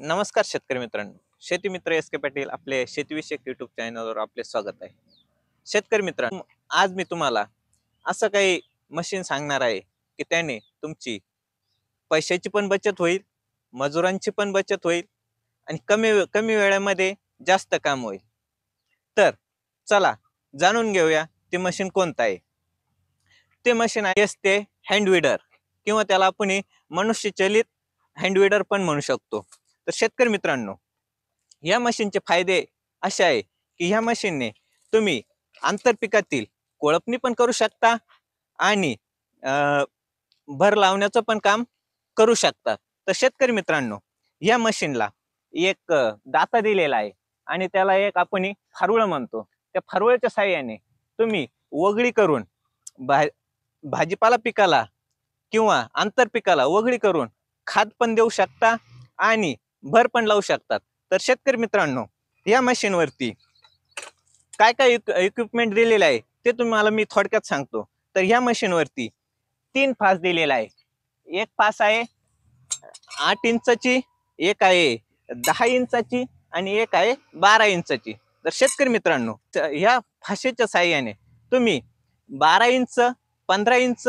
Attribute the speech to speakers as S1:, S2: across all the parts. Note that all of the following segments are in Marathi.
S1: नमस्कार शेतकरी मित्रांनो, शेती मित्र एस के पाटील आपले शेतीविषयक युट्यूब चॅनलवर आपले स्वागत आहे. शेतकरी मित्रांनो, आज मी तुम्हाला असं काही मशीन सांगणार आहे की त्याने तुमची पैशाची पण बचत होईल, मजुरांची पण बचत होईल आणि कमी कमी वेळेमध्ये जास्त काम होईल. तर चला जाणून घेऊया ते मशीन कोणतं आहे. ते मशीन आहे ते हँड विडर किंवा त्याला आपण मनुष्यचलित हँड विडर पण म्हणू शकतो. तर शेतकरी मित्रांनो, या मशीनचे फायदे असे आहे की ह्या मशीनने तुम्ही आंतरपिकातील कोळपणी पण करू शकता आणि भर लावण्याचं पण काम करू शकता. तर शेतकरी मित्रांनो, या मशीनला एक दाता दिलेला आहे आणि त्याला एक आपण फारुळ म्हणतो. त्या फारुळ्याच्या साहाय्याने तुम्ही वगळी करून भाजीपाला पिकाला किंवा आंतरपिकाला वगळी करून खाद पण देऊ शकता आणि भर पण लावू शकतात. तर शेतकरी मित्रांनो, या मशीनवरती काय काय इक्विपमेंट दिलेलं आहे ते तुम्हाला मी थोडक्यात सांगतो. तर या मशीनवरती 3 फास दिलेला आहे. एक फास आहे 8 इंचाची, एक आहे 10 इंचाची आणि एक आहे 12 इंचाची. तर शेतकरी मित्रांनो, या फाशीच्या साहाय्याने तुम्ही 12 इंच, 15 इंच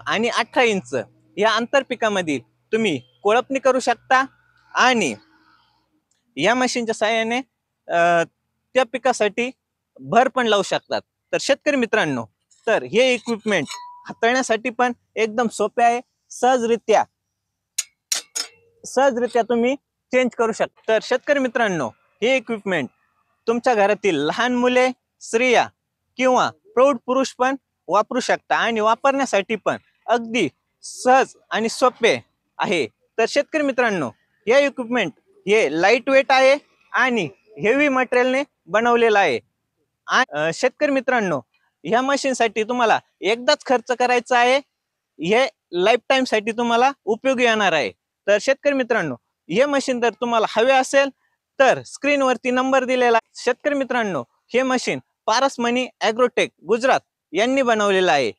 S1: आणि 18 इंच या आंतरपिकामधील तुम्ही कोळपणी करू शकता आणि या मशीनच्या साहाय्याने त्या पिकासाठी भर पण लावू शकतात. तर शेतकरी मित्रांनो, तर हे इक्विपमेंट हाताळण्यासाठी पण एकदम सोपे आहे. सहजरित्या तुम्ही चेंज करू शकता. तर शेतकरी मित्रांनो, हे इक्विपमेंट तुमच्या घरातील लहान मुले, स्त्रिया किंवा प्रौढ पुरुष पण वापरू शकता आणि वापरण्यासाठी पण अगदी सहज आणि सोपे आहे. तर शेतकरी मित्रांनो, हे इक्विपमेंट हे लाईट वेट आहे आणि हेवी मटेरियलने बनवलेलं आहे. शेतकरी मित्रांनो, ह्या मशीनसाठी तुम्हाला एकदाच खर्च करायचा आहे. हे लाईफ टाइम साठी तुम्हाला उपयोगी येणार आहे. तर शेतकरी मित्रांनो, हे मशीन जर तुम्हाला हवे असेल तर स्क्रीनवरती नंबर दिलेला आहे. शेतकरी मित्रांनो, हे मशीन पारसमणी ॲग्रोटेक गुजरात यांनी बनवलेलं आहे.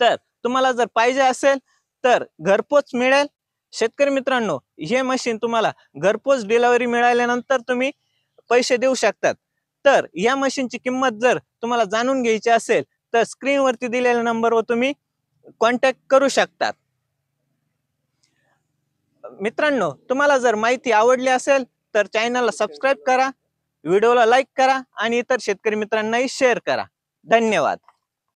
S1: तर तुम्हाला जर पाहिजे असेल तर घरपोच मिळेल. शेतकरी मित्रांनो, हे मशीन तुम्हाला घरपोच डिलिव्हरी मिळाल्यानंतर तुम्ही पैसे देऊ शकतात. तर या मशीनची किंमत जर तुम्हाला जाणून घ्यायची असेल तर स्क्रीनवरती दिलेल्या नंबरवर तुम्ही कॉन्टॅक्ट करू शकतात. मित्रांनो, तुम्हाला जर माहिती आवडली असेल तर चॅनलला सबस्क्राईब करा, व्हिडिओला लाईक करा आणि इतर शेतकरी मित्रांनाही शेअर करा. धन्यवाद.